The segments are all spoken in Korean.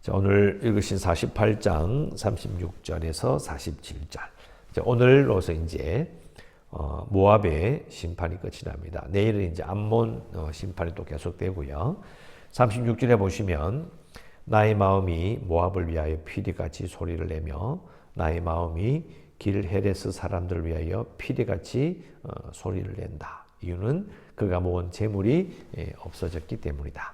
자, 오늘 읽으신 48장 36절에서 47절. 오늘로서 이제 모압의 심판이 끝이 납니다. 내일은 이제 암몬 심판이 또 계속되고요. 36절에 보시면 나의 마음이 모압을 위하여 피리같이 소리를 내며 나의 마음이 길 헤레스 사람들을 위하여 피리같이 소리를 낸다. 이유는 그가 모은 재물이 없어졌기 때문이다.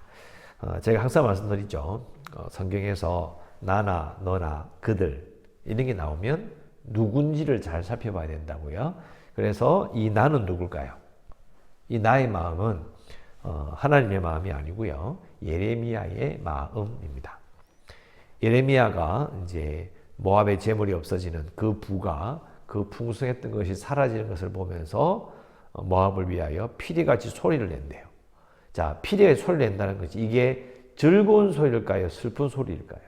제가 항상 말씀드리죠. 성경에서 나나 너나 그들 이런 게 나오면 누군지를 잘 살펴봐야 된다고요. 그래서 이 나는 누굴까요? 이 나의 마음은 하나님의 마음이 아니고요. 예레미야의 마음입니다. 예레미야가 이제 모압의 재물이 없어지는 그 부가 그 풍성했던 것이 사라지는 것을 보면서 모압을 위하여 피리같이 소리를 낸대요. 자, 피리에 소리를 낸다는 것이 이게 즐거운 소리일까요? 슬픈 소리일까요?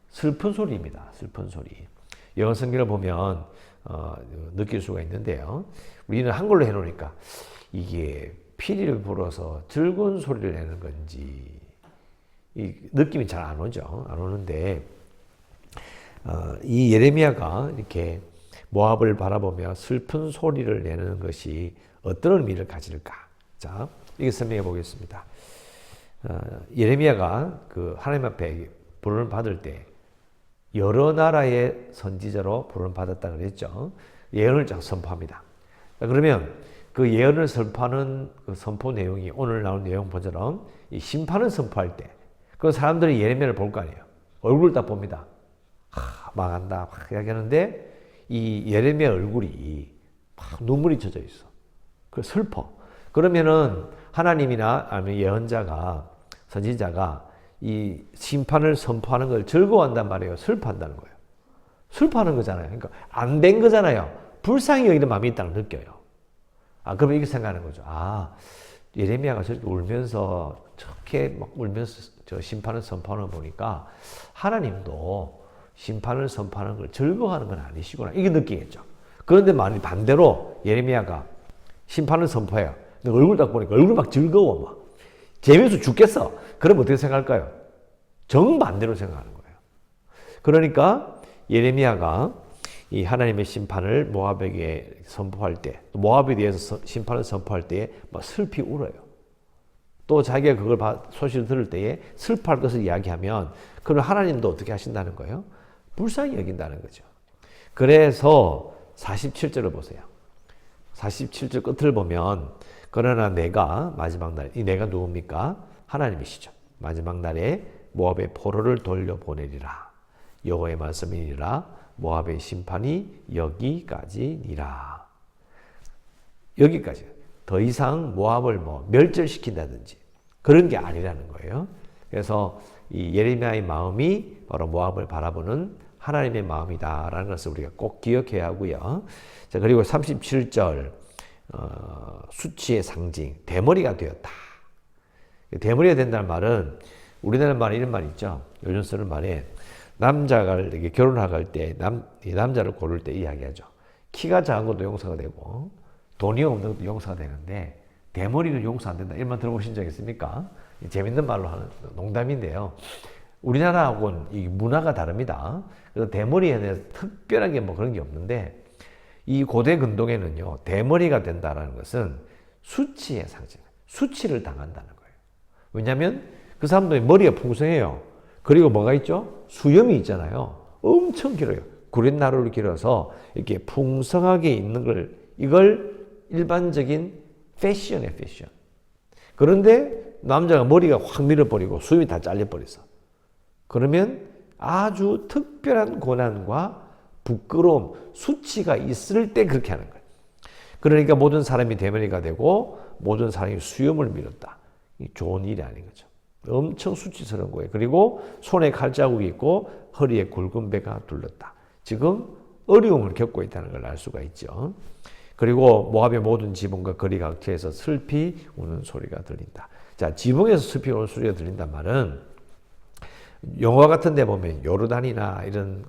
슬픈 소리입니다. 슬픈 소리. 영어 성경을 보면 느낄 수가 있는데요. 우리는 한글로 해놓으니까 이게 피리를 불어서 즐거운 소리를 내는 건지 이 느낌이 잘 안 오죠. 안 오는데 이 예레미야가 이렇게 모압을 바라보며 슬픈 소리를 내는 것이 어떤 의미를 가질까? 자, 이게 설명해 보겠습니다. 예레미야가 그 하나님 앞에 부름을 받을 때 여러 나라의 선지자로 부름을 받았다 그랬죠. 예언을 쫙 선포합니다. 그러면 그 예언을 선포하는 그 선포 내용이 오늘 나온 내용처럼 이 심판을 선포할 때 그 사람들이 예레미야를 볼 거 아니에요. 얼굴을 딱 봅니다. 망한다 막 이야기하는데 이 예레미야 얼굴이 막 눈물이 젖어 있어. 그 슬퍼. 그러면은 하나님이나 아니면 예언자가 선지자가 이 심판을 선포하는 걸 즐거워한단 말이에요. 슬퍼한다는 거예요. 슬퍼하는 거잖아요. 그러니까 안 된 거잖아요. 불쌍히 여기는 마음이 있다는 걸 느껴요. 그러면 이렇게 생각하는 거죠. 예레미야가 저렇게 울면서 저렇게 막 울면서 저 심판을 선포하는 거 보니까 하나님도 심판을 선포하는 걸 즐거워하는 건 아니시구나. 이게 느끼겠죠. 그런데 만일 반대로 예레미야가 심판을 선포해요. 얼굴 딱 보니까 얼굴 막 즐거워. 막. 재미있어 죽겠어. 그럼 어떻게 생각할까요? 정반대로 생각하는 거예요. 그러니까 예레미야가 이 하나님의 심판을 모압에게 선포할 때, 모압에 대해서 심판을 선포할 때에 막 슬피 울어요. 또 자기가 그걸 소식을 들을 때에 슬퍼할 것을 이야기하면 그럼 하나님도 어떻게 하신다는 거예요? 불쌍히 여긴다는 거죠. 그래서 47절을 보세요. 47절 끝을 보면 그러나 내가 마지막 날, 이 내가 누굽니까? 하나님이시죠. 마지막 날에 모압의 포로를 돌려보내리라. 여호와의 말씀이니라. 모압의 심판이 여기까지니라. 여기까지. 더 이상 모압을 멸절시킨다든지 그런 게 아니라는 거예요. 그래서 이 예레미야의 마음이 바로 모압을 바라보는 하나님의 마음이다라는 것을 우리가 꼭 기억해야 하고요. 자, 그리고 37절 수치의 상징, 대머리가 되었다. 대머리가 된다는 말은 우리나라 말에 이런 말이 있죠. 요즘 쓰는 말에 남자가 이렇게 결혼할 때 남자를 고를 때 이야기하죠. 키가 작은 것도 용서가 되고 돈이 없는 것도 용서가 되는데 대머리는 용서 안 된다. 이런 말 들어보신 적 있습니까? 재밌는 말로 하는 농담인데요. 우리나라하고는 이 문화가 다릅니다. 그래서 대머리에 대해서 특별하게 그런 게 없는데 이 고대 근동에는요, 대머리가 된다는 것은 수치의 상징, 수치를 당한다는 거예요. 왜냐하면 그 사람들이 머리가 풍성해요. 그리고 뭐가 있죠? 수염이 있잖아요. 엄청 길어요. 구렛나루를 길어서 이렇게 풍성하게 있는 이걸 일반적인 패션이에요, 패션. 그런데 남자가 머리가 확 밀어버리고 수염이 다 잘려버렸어. 그러면 아주 특별한 고난과 부끄러움, 수치가 있을 때 그렇게 하는 거예요. 그러니까 모든 사람이 대머리가 되고 모든 사람이 수염을 밀었다. 좋은 일이 아닌 거죠. 엄청 수치스러운 거예요. 그리고 손에 칼자국이 있고 허리에 굵은 배가 둘렀다. 지금 어려움을 겪고 있다는 걸 알 수가 있죠. 그리고 모압의 모든 지붕과 거리 각처에서 슬피 우는 소리가 들린다. 자, 지붕에서 슬피 우는 소리가 들린단 말은 영화 같은 데 보면 요르단이나 이런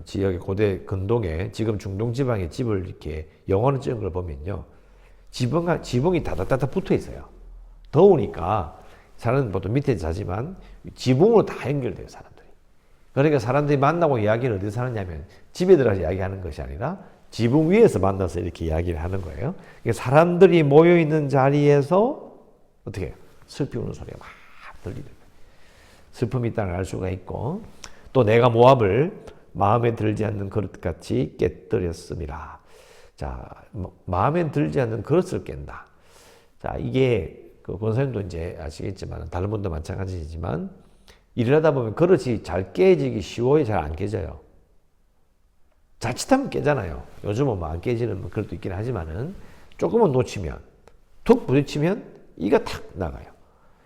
지역의 고대 근동에 지금 중동 지방의 집을 이렇게 영화로 찍은 걸 보면요. 지붕이 다닥다닥 붙어 있어요. 더우니까 사람은 보통 밑에 자지만 지붕으로 다 연결돼요, 사람들이. 그러니까 사람들이 만나고 이야기를 어디서 하느냐면 집에 들어가서 이야기하는 것이 아니라 지붕 위에서 만나서 이렇게 이야기를 하는 거예요. 그러니까 사람들이 모여있는 자리에서 어떻게 해요? 슬피 우는 소리가 막 들리는 거예요. 슬픔이 있다는 걸 알 수가 있고, 또 내가 모압을 마음에 들지 않는 그릇같이 깨뜨렸음이라. 자, 마음에 들지 않는 그릇을 깬다. 자, 이게 그 권사님도 이제 아시겠지만 다른 분도 마찬가지지만 일하다 보면 그릇이 잘 깨지기 쉬워요, 잘 안 깨져요. 자칫하면 깨잖아요. 요즘은 뭐 안 깨지는 그릇도 있긴 하지만은 조금만 놓치면 툭 부딪히면 이가 탁 나가요.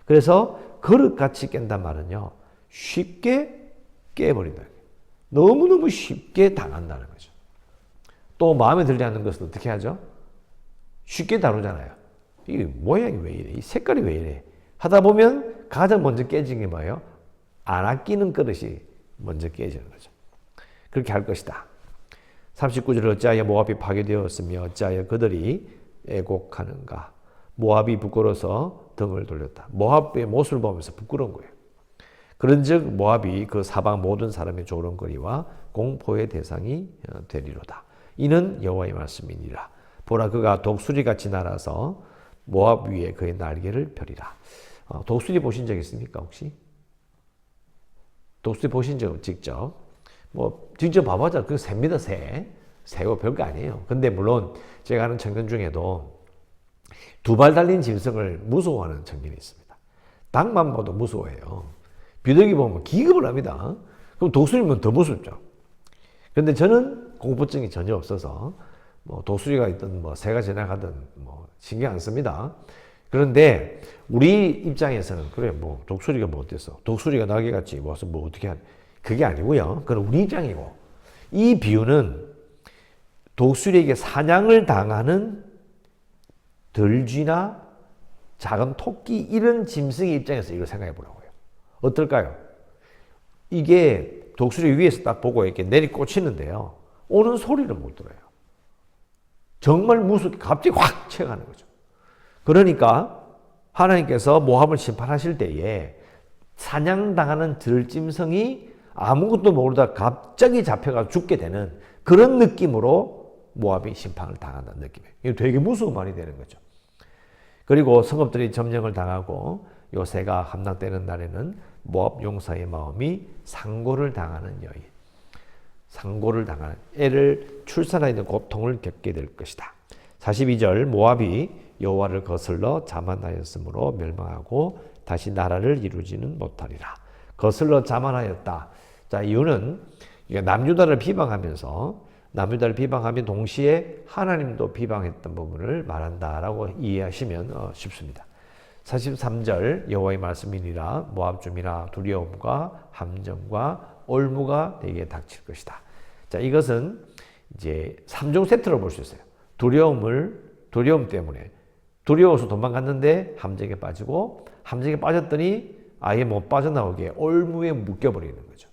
그래서 그릇같이 깬단 말은요, 쉽게 깨버린다. 너무너무 쉽게 당한다는 거죠. 또 마음에 들지 않는 것은 어떻게 하죠? 쉽게 다루잖아요. 이게 모양이 왜 이래? 이 색깔이 왜 이래? 하다 보면 가장 먼저 깨지는 게 뭐예요? 안 아끼는 그릇이 먼저 깨지는 거죠. 그렇게 할 것이다. 39절 어찌하여 모압이 파괴되었으며 어찌하여 그들이 애곡하는가. 모압이 부끄러워서 등을 돌렸다. 모압의 모습을 보면서 부끄러운 거예요. 그런즉 모압이 그 사방 모든 사람의 조롱거리와 공포의 대상이 되리로다. 이는 여호와의 말씀이니라. 보라 그가 독수리같이 날아서 모압 위에 그의 날개를 펴리라. 독수리 보신 적 있습니까 혹시? 독수리 보신 적 직접? 뭐 직접 봐봤자 그 새입니다. 새고 별거 아니에요. 근데 물론 제가 아는 청년 중에도 두 발 달린 짐승을 무서워하는 청년이 있습니다. 닭만 봐도 무서워해요. 비둘기 보면 기겁을 합니다. 그럼 독수리면 더 무섭죠. 그런데 저는 공포증이 전혀 없어서 뭐 독수리가 있든 뭐 새가 지나가든 뭐 신경 안 씁니다. 그런데 우리 입장에서는 그래 뭐 독수리가 뭐 어땠어? 독수리가 날개같이 와서 뭐 어떻게 한? 그게 아니고요. 그건 우리 입장이고, 이 비유는 독수리에게 사냥을 당하는 들쥐나 작은 토끼 이런 짐승의 입장에서 이걸 생각해 보라고요. 어떨까요? 이게 독수리 위에서 딱 보고 이렇게 내리꽂히는데요. 오는 소리를 못 들어요. 정말 무섭게 갑자기 확 쳐가는 거죠. 그러니까 하나님께서 모압을 심판하실 때에 사냥당하는 들짐승이 아무것도 모르다 갑자기 잡혀가 죽게 되는 그런 느낌으로 모압이 심판을 당한다는 느낌이에요. 이거 되게 무서운 말이 되는 거죠. 그리고 성읍들이 점령을 당하고 요새가 함락되는 날에는 모압 용사의 마음이 상고를 당하는 여인, 상고를 당하는 애를 출산하는 고통을 겪게 될 것이다. 42절 모압이 여호와를 거슬러 자만하였으므로 멸망하고 다시 나라를 이루지는 못하리라. 거슬러 자만하였다. 자, 이유는 남유다를 비방하면서 남유다를 비방하면 동시에 하나님도 비방했던 부분을 말한다라고 이해하시면 쉽습니다. 43절 여호와의 말씀이니라 모압 중이라 두려움과 함정과 올무가 내게 닥칠 것이다. 자, 이것은 이제 3종 세트로 볼 수 있어요. 두려움 때문에 두려워서 도망갔는데 함정에 빠지고 함정에 빠졌더니 아예 못 빠져나오게 올무에 묶여버리는 거죠.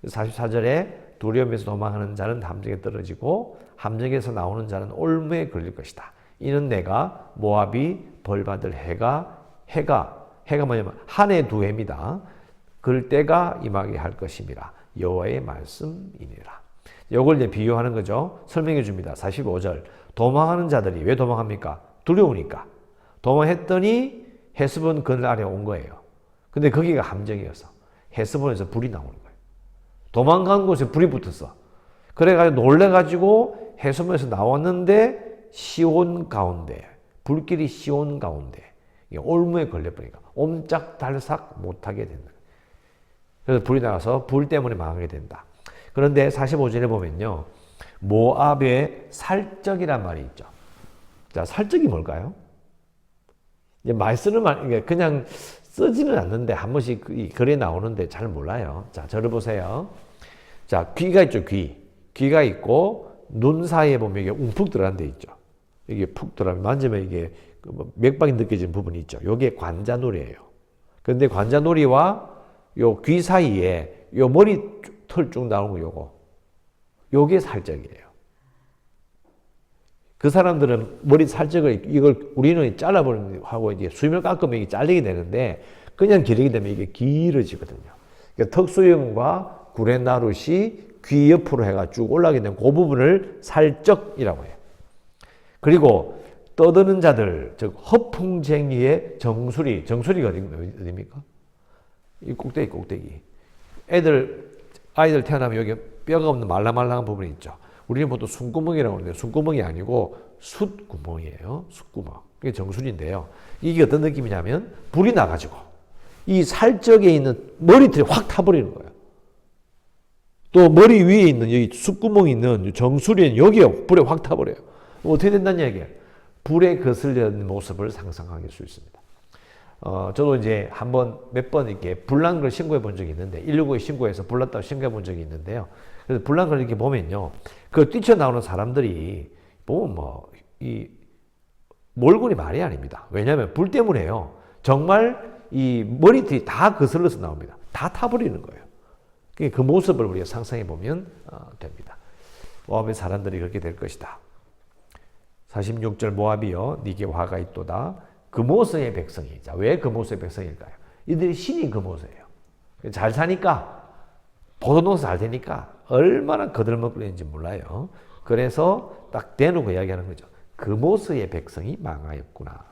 44절에 두려움에서 도망하는 자는 함정에 떨어지고 함정에서 나오는 자는 올무에 걸릴 것이다. 이는 내가 모압이 벌받을 해가 뭐냐면 한 해 두 해입니다. 그럴 때가 임하게 할 것임이라. 여호와의 말씀이니라. 이걸 이제 비유하는 거죠. 설명해 줍니다. 45절 도망하는 자들이 왜 도망합니까? 두려우니까. 도망했더니 헤스본 그늘 아래 온 거예요. 근데 거기가 함정이어서 헤스본에서 불이 나오는 거예요. 도망간 곳에 불이 붙었어. 그래가지고 놀래가지고 헤스본에서 나왔는데 시온 가운데, 불길이 시온 가운데 올무에 걸려버리니까 옴짝달싹 못하게 된다. 그래서 불이 나가서 불 때문에 망하게 된다. 그런데 45절에 보면요, 모압의 살적이란 말이 있죠. 자, 살적이 뭘까요? 이제 말 쓰는 말, 그냥 쓰지는 않는데 한 번씩 글에 나오는데 잘 몰라요. 자, 저를 보세요. 자, 귀가 있죠, 귀. 귀가 있고 눈 사이에 보면 이게 움푹 들어간 데 있죠. 이게 푹 들어가면 만지면 이게 맥박이 느껴지는 부분이 있죠. 요게 관자놀이에요. 근데 관자놀이와 요 귀 사이에 요 머리 털 쭉 나오는 거 요거. 요게 살적이에요. 그 사람들은 머리 살적을 이걸 우리는 잘라버리고 하고 이제 수염을 깎으면 이게 잘리게 되는데 그냥 기르게 되면 이게 길어지거든요. 그러니까 턱수염과 구레나룻이 귀 옆으로 해가 쭉 올라가게 되면 그 부분을 살적이라고 해요. 그리고 떠드는 자들, 즉 허풍쟁이의 정수리가 어디입니까? 이 꼭대기. 아이들 태어나면 여기 뼈가 없는 말랑말랑한 부분이 있죠. 우리는 보통 숨구멍이라고 하는데 숨구멍이 아니고 숫구멍이에요. 숫구멍. 그게 정수리인데요. 이게 어떤 느낌이냐면 불이 나가지고 이 살적에 있는 머리털이 확 타버리는 거예요. 또 머리 위에 있는 여기 숫구멍이 있는 정수리는 여기에 불에 확 타버려요. 어떻게 된다는 얘기예요? 불에 거슬리는 모습을 상상할 수 있습니다. 저도 이제 몇 번 이렇게 불난 걸 신고해 본 적이 있는데, 119에 신고해서 불났다고 신고해 본 적이 있는데요. 그래서 불난 걸 이렇게 보면요. 그 뛰쳐나오는 사람들이 보면 이 몰골이 말이 아닙니다. 왜냐하면 불 때문에요. 정말 이 머리털이 다 거슬러서 나옵니다. 다 타버리는 거예요. 그 모습을 우리가 상상해 보면 됩니다. 모압의 사람들이 그렇게 될 것이다. 46절 모압이여 네게 화가 있도다. 금오스의 백성이. 자, 왜 금오스의 백성일까요? 이들이 신이 금오스예요. 잘 사니까 포도농사 잘 되니까 얼마나 거들먹거리는지 몰라요. 그래서 딱 대놓고 이야기하는 거죠. 금오스의 백성이 망하였구나.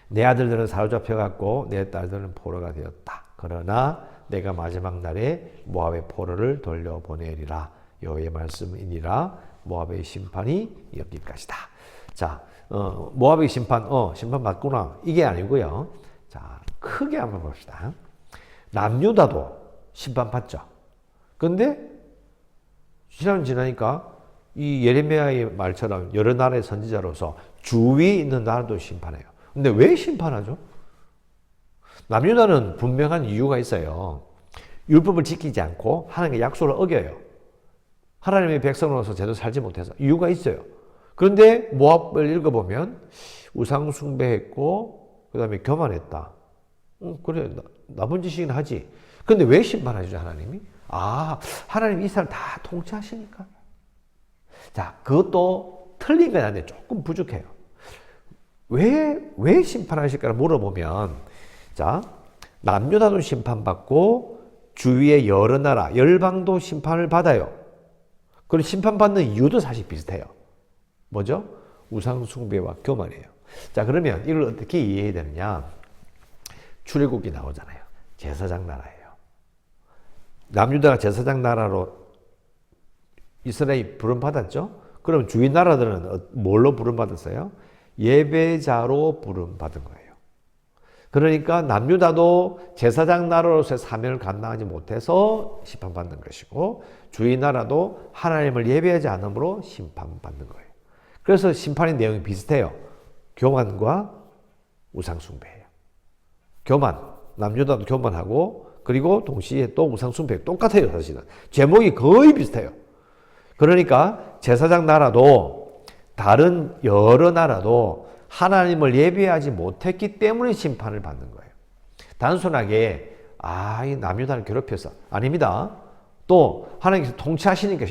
내 아들들은 사로잡혀갔고 내 딸들은 포로가 되었다. 그러나 내가 마지막 날에 모압의 포로를 돌려보내리라. 여호와의 말씀이니라. 모압의 심판이 여기까지다. 자, 모압의 심판 받구나. 이게 아니고요. 자, 크게 한번 봅시다. 남유다도 심판 받죠. 근데 시간 지나니까 이 예레미야의 말처럼 여러 나라의 선지자로서 주위에 있는 나라도 심판해요. 근데 왜 심판하죠? 남유다는 분명한 이유가 있어요. 율법을 지키지 않고 하나님의 약속을 어겨요. 하나님의 백성으로서 제대로 살지 못해서 이유가 있어요. 그런데 모압을 읽어보면 우상 숭배했고 그 다음에 교만했다. 그래 나쁜 짓이긴 하지. 근데 왜 심판하죠 하나님이? 하나님이 이스라엘 다 통치하시니까. 자, 그것도 틀린 건 아닌데 조금 부족해요. 왜 심판하실까를 물어보면, 자, 남유다도 심판받고 주위의 여러 나라, 열방도 심판을 받아요. 그리고 심판받는 이유도 사실 비슷해요. 뭐죠? 우상숭배와 교만이에요. 자, 그러면 이걸 어떻게 이해해야 되느냐? 출애굽기 나오잖아요. 제사장 나라예요. 남유다가 제사장 나라로 이스라엘이 부름받았죠? 그럼 주위 나라들은 뭘로 부름받았어요? 예배자로 부름받은 거예요. 그러니까 남유다도 제사장 나라로서의 사명을 감당하지 못해서 심판받는 것이고 주위 나라도 하나님을 예배하지 않으므로 심판받는 거예요. 그래서 심판의 내용이 비슷해요. 교만과 우상숭배예요. 남유다도 교만하고 그리고 동시에 또 우상숭배 똑같아요. 사실은 제목이 거의 비슷해요. 그러니까 제사장 나라도 다른 여러 나라도 하나님을 예배하지 못했기 때문에 심판을 받는 거예요. 단순하게 이 남유다를 괴롭혀서 아닙니다. 또 하나님께서 통치하시니까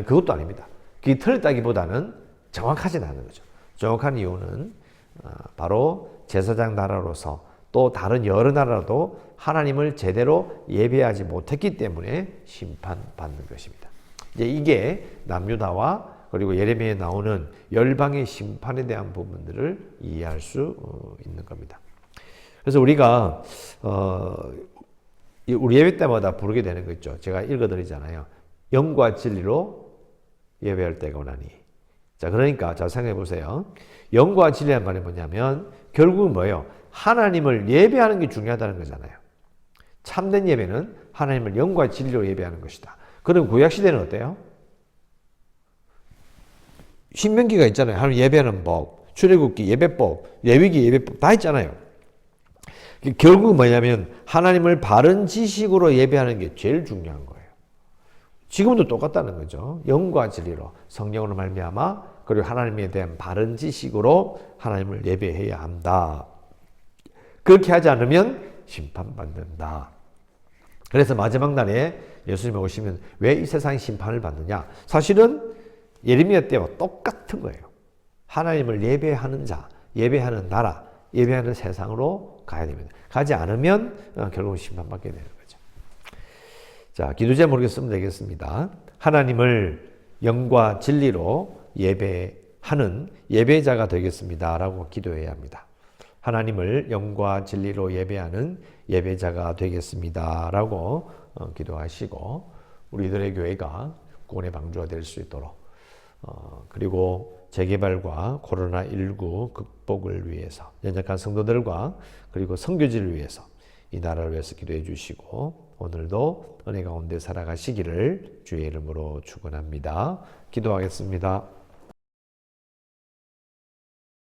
그것도 아닙니다. 그게 틀렸다기보다는 정확하진 않은 거죠. 정확한 이유는 바로 제사장 나라로서 또 다른 여러 나라도 하나님을 제대로 예배하지 못했기 때문에 심판받는 것입니다. 이제 이게 남유다와 그리고 예레미야에 나오는 열방의 심판에 대한 부분들을 이해할 수 있는 겁니다. 그래서 우리가 우리 예배 때마다 부르게 되는 거 있죠. 제가 읽어드리잖아요. 영과 진리로 예배할 때가 오나니. 자, 그러니까 잘 생각해 보세요. 영과 진리란 말이 뭐냐면 결국은 뭐예요? 하나님을 예배하는 게 중요하다는 거잖아요. 참된 예배는 하나님을 영과 진리로 예배하는 것이다. 그럼 구약시대는 어때요? 신명기가 있잖아요. 하나님 예배하는 법, 출애굽기 예배법, 레위기 예배법 다 있잖아요. 결국 뭐냐면 하나님을 바른 지식으로 예배하는 게 제일 중요한 거예요. 지금도 똑같다는 거죠. 영과 진리로 성령으로 말미암아 그리고 하나님에 대한 바른 지식으로 하나님을 예배해야 한다. 그렇게 하지 않으면 심판받는다. 그래서 마지막 날에 예수님이 오시면 왜 이 세상이 심판을 받느냐? 사실은 예레미야 때와 똑같은 거예요. 하나님을 예배하는 자, 예배하는 나라, 예배하는 세상으로 가야 됩니다. 가지 않으면 결국 심판받게 되는 거죠. 자, 기도 제목을 쓰면 되겠습니다. 하나님을 영과 진리로 예배하는 예배자가 되겠습니다 라고 기도해야 합니다. 하나님을 영과 진리로 예배하는 예배자가 되겠습니다 라고 기도하시고, 우리들의 교회가 구원의 방주가 될 수 있도록, 그리고 재개발과 코로나19 극복을 위해서, 연약한 성도들과 그리고 선교지를 위해서, 이 나라를 위해서 기도해 주시고, 오늘도 은혜 가운데 살아가시기를 주의 이름으로 축원합니다. 기도하겠습니다.